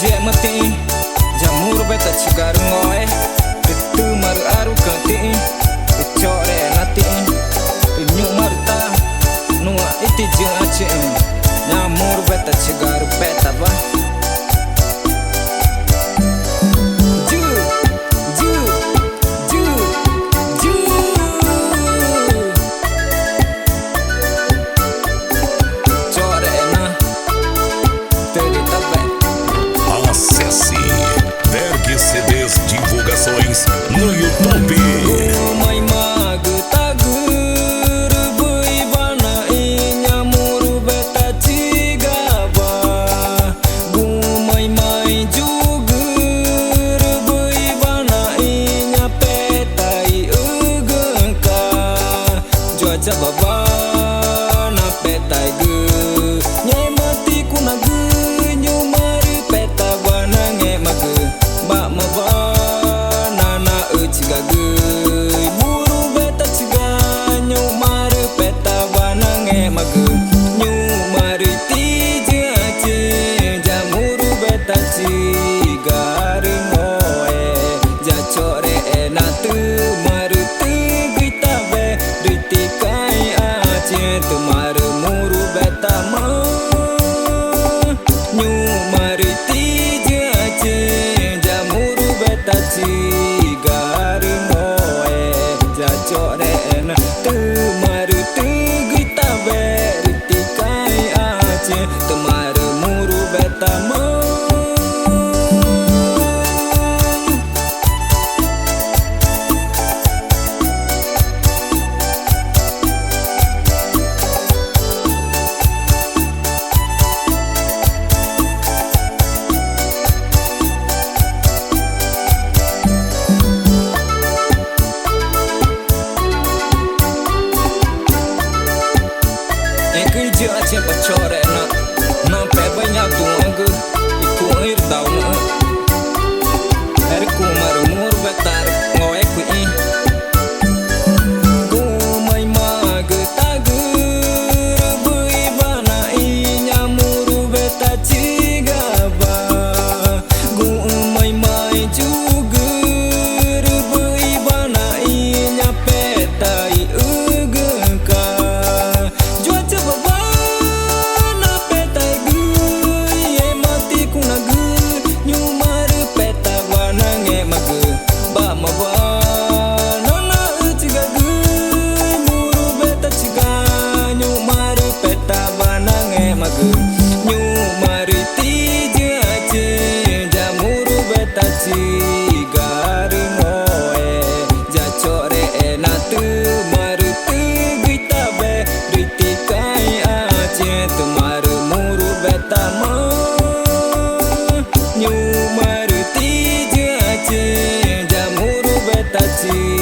je mati jamur beta cigar ngoe itu maru aru kanti core nati penyu marta nua iti je ace jamur beta cigar beta ba Divulgações no YouTube. Core na pe banyak tuang iku air daun air ku marumur betar ngoe ku i ku mai mag tagur bui bana i nyamuru beta cigaba ku mai jugur bui bana i nyapeta i ugeka juaca baba Maruti jace jamuru beta ci